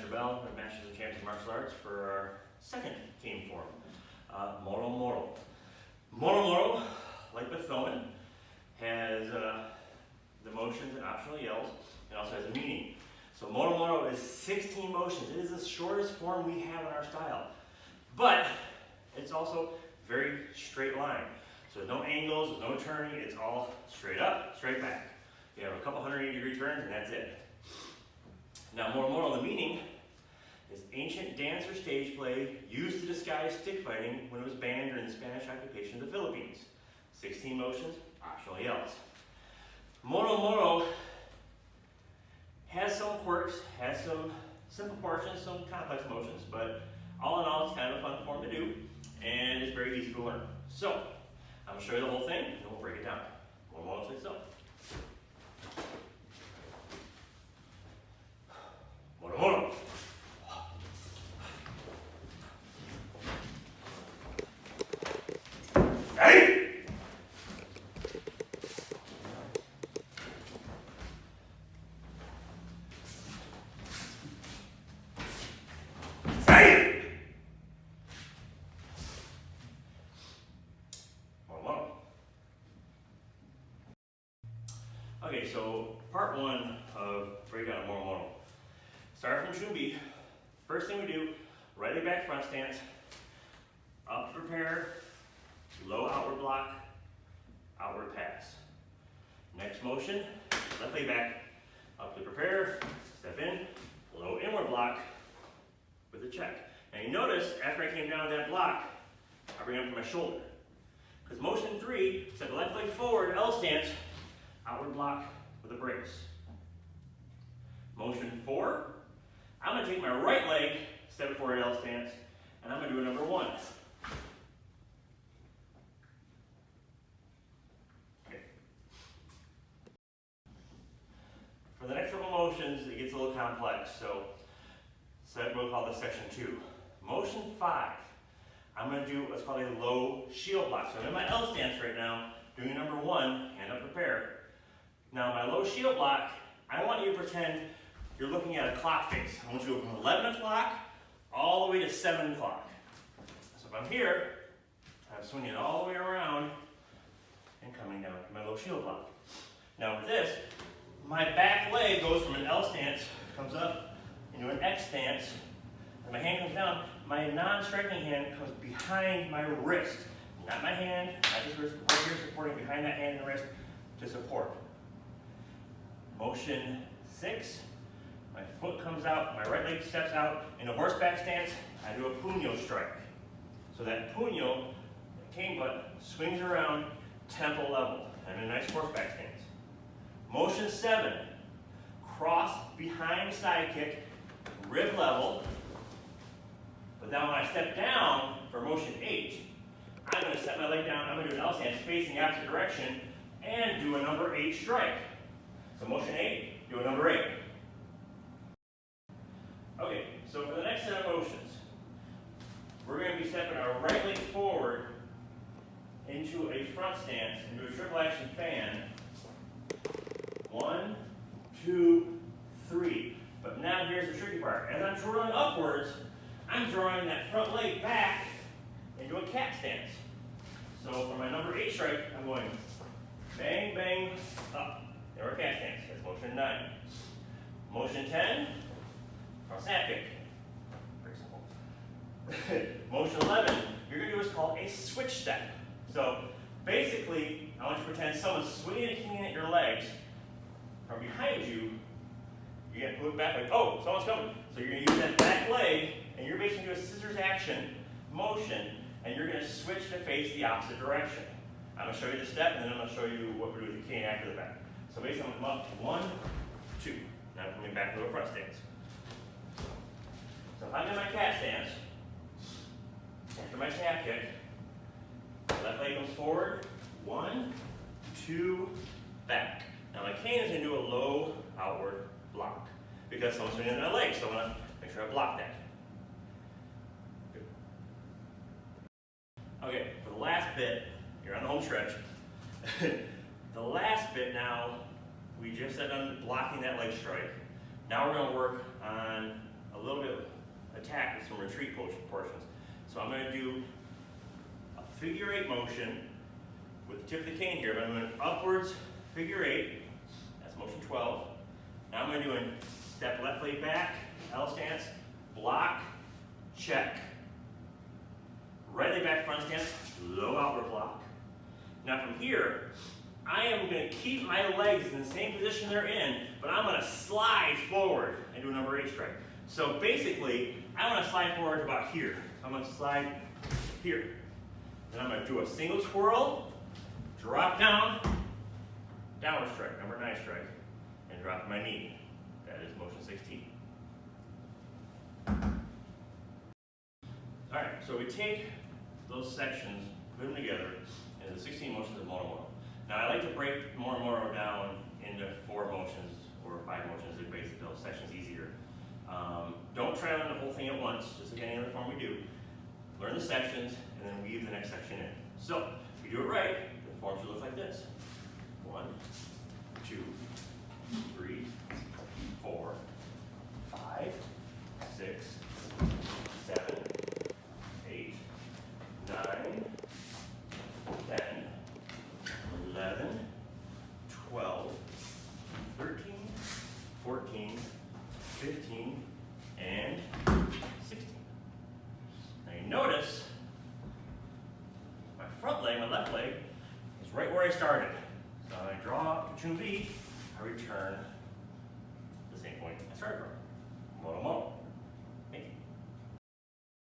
Master Bell, the Masters of Champions Martial Arts, for our second team form, Moro-Moro. Moro-Moro, like with throwing, has the motions and optional yells, and also has a meaning. So Moro-Moro is 16 motions. It is the shortest form we have in our style, but it's also very straight line. So there's no angles, there's no turning, it's all straight up, straight back. You have a couple 180-degree turns and that's it. Now Moro-Moro, the meaning is ancient dance or stage play used to disguise stick fighting when it was banned during the Spanish occupation of the Philippines. 16 motions, optional yells. Moro-Moro has some quirks, has some simple portions, some complex motions, but all in all, it's kind of a fun form to do, and it's very easy to learn. So, I'm going to show you the whole thing, and we'll break it down. Moro-Moro says so. Moro-Moro. Hey! Okay, so part one of breakdown of Moro-Moro. Start from Chumbi. First thing we do, right leg back front stance, up prepare, low outward block, outward pass. Next motion, left leg back, up to prepare, step in, low inward block with a check. Now you notice after I came down with that block, I bring it up to my shoulder. Because motion 3, step the left leg forward, L stance, outward block with a brace. Motion 4, I'm going to take my right leg, step forward L stance, and I'm going to do a number 1. Okay. For the next couple motions, it gets a little complex, so we'll call this section 2. Motion 5, I'm going to do what's called a low shield block. So I'm in my L stance right now, doing number 1, hand up prepare. Now my low shield block, I want you to pretend you're looking at a clock face. I want you to go from 11 o'clock all the way to 7 o'clock. So if I'm here, I'm swinging all the way around and coming down to my low shield block. Now with this, my back leg goes from an L stance, comes up into an X stance, and my hand comes down. My non-striking hand comes behind my wrist. Not my hand, not this wrist, right here supporting behind that hand and wrist to support. Motion 6, my foot comes out, my right leg steps out. In a horseback stance, I do a puño strike. So that puño, the cane butt, swings around temple level. I'm in a nice horseback stance. Motion 7, cross behind side kick, rib level. But now when I step down for motion 8, I'm going to set my leg down, I'm going to do an L stance facing the opposite direction and do a number 8 strike. So motion 8, do a number 8. Okay, so for the next set of motions, we're going to be stepping our right leg forward into a front stance and do a triple action fan. 1, 2, 3. But now here's the tricky part. As I'm twirling upwards, I'm drawing that front leg back into a cat stance. So for my number 8 strike, I'm going bang, bang, up. Or cat stance, that's motion 9. Motion 10, cross snap kick. Very simple. Motion 11, you're going to do what's called a switch step. So basically, I want you to pretend someone's swinging a cane at your legs. From behind you, you're going to move back like, oh, someone's coming. So you're going to use that back leg, and you're basically doing a scissors action motion, and you're going to switch to face the opposite direction. I'm going to show you the step, and then I'm going to show you what we do with the cane after the back. So basically, I'm going to come up 1, 2. Now I'm coming back to a front stance. So if I'm in my cat stance, after my snap kick, left leg comes forward, 1, 2, back. Now my cane is going to do a low outward block because someone's swinging in my leg, so I want to make sure I block that. Good. Okay, for the last bit, you're on the home stretch. The last bit now, we just said on blocking that leg strike. Now we're going to work on a a little bit of attack with some retreat portions. So I'm going to do a figure 8 motion with the tip of the cane here, but I'm going upwards figure 8. That's motion 12. Now I'm going to do a step left leg back, L stance, block, check. Right leg back, front stance, low outward block. Now from here, I am going to keep my legs in the same position they're in, but I'm going to slide forward and do a number 8 strike. So basically, I'm going to slide forward to about here. I'm going to slide here. Then I'm going to do a single twirl, drop down, downward strike, number 9 strike, and drop my knee. That is motion 16. All right, so we take those sections, put them together into the 16 motions of Moro-Moro. Now I like to break Moro-Moro down into 4 motions or 5 motions. It makes those sections easier. Don't try to learn the whole thing at once, just like any other form we do. Learn the sections and then weave the next section in. So if you do it right, the form should look like this. 1, 2, 3, 4, 5, 6, 7, 8, 9, 10, 11, 12, 13, 14, 15, and 16. Now you notice my front leg, my left leg, is right where I started. So when I draw up to 2B, I return to the same point I started from. Moro-Moro.